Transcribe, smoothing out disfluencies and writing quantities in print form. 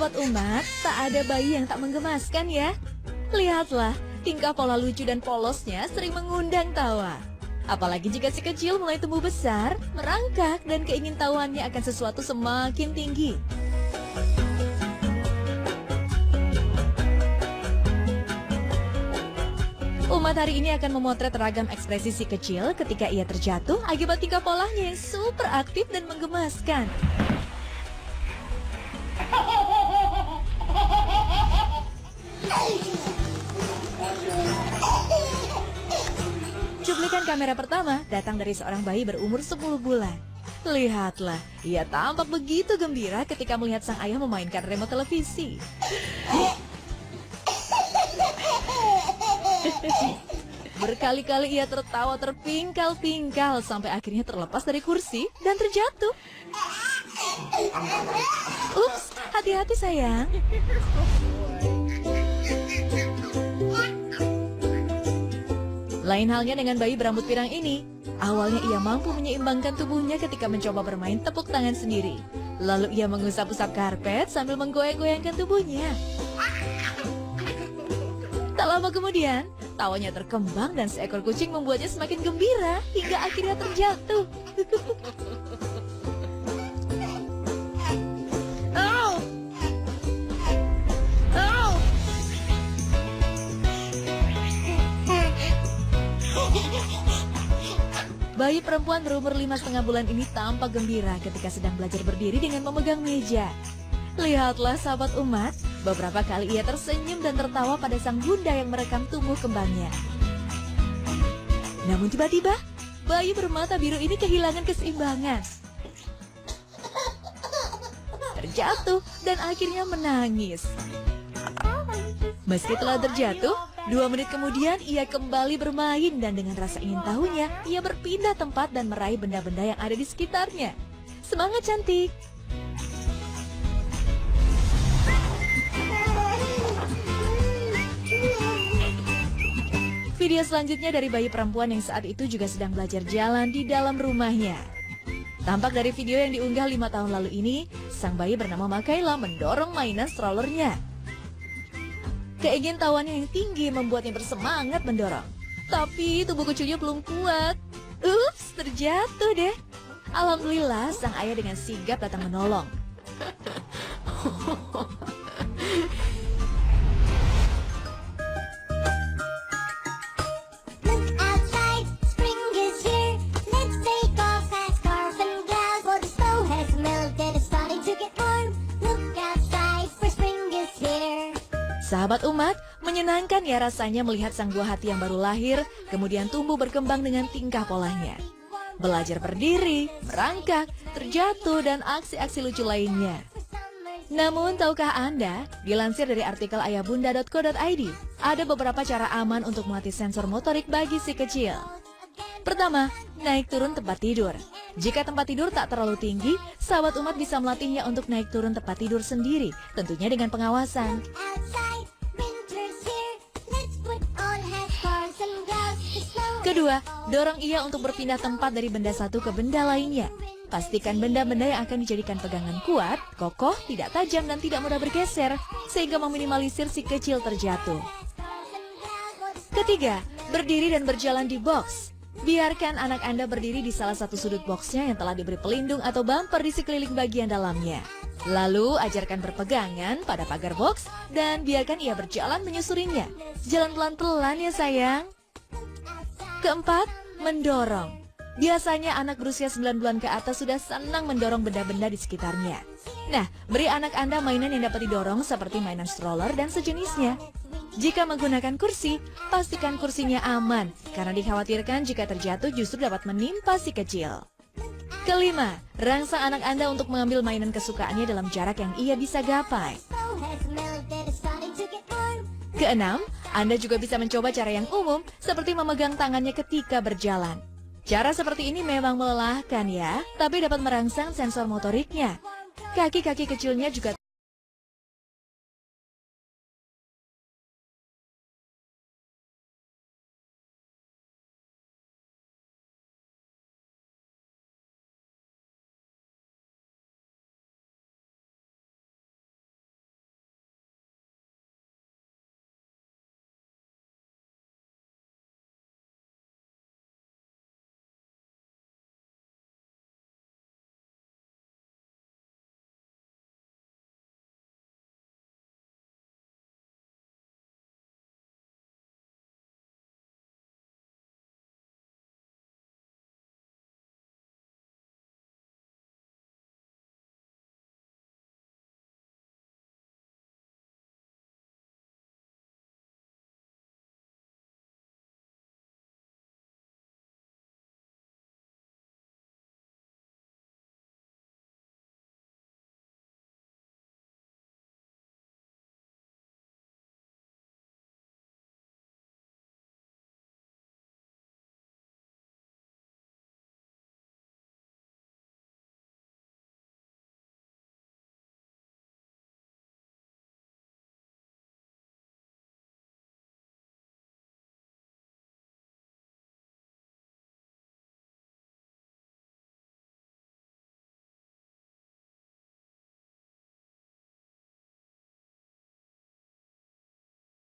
Sahabat umat, tak ada bayi yang tak menggemaskan ya. Lihatlah, tingkah pola lucu dan polosnya sering mengundang tawa. Apalagi jika si kecil mulai tumbuh besar, merangkak, dan keingintahuannya akan sesuatu semakin tinggi. Umat hari ini akan memotret ragam ekspresi si kecil ketika ia terjatuh akibat tingkah polanya yang super aktif dan menggemaskan. Cuplikan kamera pertama datang dari seorang bayi berumur 10 bulan. Lihatlah, ia tampak begitu gembira ketika melihat sang ayah memainkan remote televisi. Berkali-kali ia tertawa terpingkal-pingkal sampai akhirnya terlepas dari kursi dan terjatuh. Ups, hati-hati sayang. Lain halnya dengan bayi berambut pirang ini. Awalnya ia mampu menyeimbangkan tubuhnya ketika mencoba bermain tepuk tangan sendiri. Lalu ia mengusap-usap karpet sambil menggoyang-goyangkan tubuhnya. Tak lama kemudian, tawanya terkembang dan seekor kucing membuatnya semakin gembira hingga akhirnya terjatuh. Bayi perempuan berumur 5,5 bulan ini tampak gembira ketika sedang belajar berdiri dengan memegang meja. Lihatlah sahabat umat, beberapa kali ia tersenyum dan tertawa pada sang bunda yang merekam tumbuh kembangnya. Namun tiba-tiba, bayi bermata biru ini kehilangan keseimbangan. Terjatuh dan akhirnya menangis. Meski telah terjatuh, 2 menit kemudian ia kembali bermain dan dengan rasa ingin tahunya, ia berpindah tempat dan meraih benda-benda yang ada di sekitarnya. Semangat cantik! Video selanjutnya dari bayi perempuan yang saat itu juga sedang belajar jalan di dalam rumahnya. Tampak dari video yang diunggah 5 tahun lalu ini, sang bayi bernama Makaila mendorong mainan strollernya. Keingintahuannya yang tinggi membuatnya bersemangat mendorong. Tapi tubuh kecilnya belum kuat. Ups, terjatuh deh. Alhamdulillah sang ayah dengan sigap datang menolong. Sahabat umat, menyenangkan ya rasanya melihat sang buah hati yang baru lahir, kemudian tumbuh berkembang dengan tingkah polanya. Belajar berdiri, merangkak, terjatuh, dan aksi-aksi lucu lainnya. Namun, tahukah Anda, dilansir dari artikel ayahbunda.co.id, ada beberapa cara aman untuk melatih sensor motorik bagi si kecil. Pertama, naik turun tempat tidur. Jika tempat tidur tak terlalu tinggi, sahabat umat bisa melatihnya untuk naik turun tempat tidur sendiri, tentunya dengan pengawasan. Kedua, dorong ia untuk berpindah tempat dari benda satu ke benda lainnya. Pastikan benda-benda yang akan dijadikan pegangan kuat, kokoh, tidak tajam, dan tidak mudah bergeser, sehingga meminimalisir si kecil terjatuh. Ketiga, berdiri dan berjalan di box. Biarkan anak Anda berdiri di salah satu sudut boxnya yang telah diberi pelindung atau bumper di sekeliling bagian dalamnya. Lalu, ajarkan berpegangan pada pagar box dan biarkan ia berjalan menyusurinya. Jalan pelan-pelan ya sayang. Keempat, mendorong. Biasanya anak berusia 9 bulan ke atas sudah senang mendorong benda-benda di sekitarnya. Nah, beri anak Anda mainan yang dapat didorong seperti mainan stroller dan sejenisnya. Jika menggunakan kursi, pastikan kursinya aman, karena dikhawatirkan jika terjatuh justru dapat menimpa si kecil. Kelima, rangsang anak Anda untuk mengambil mainan kesukaannya dalam jarak yang ia bisa gapai. Keenam, Anda juga bisa mencoba cara yang umum, seperti memegang tangannya ketika berjalan. Cara seperti ini memang melelahkan ya, tapi dapat merangsang sensor motoriknya. Kaki-kaki kecilnya juga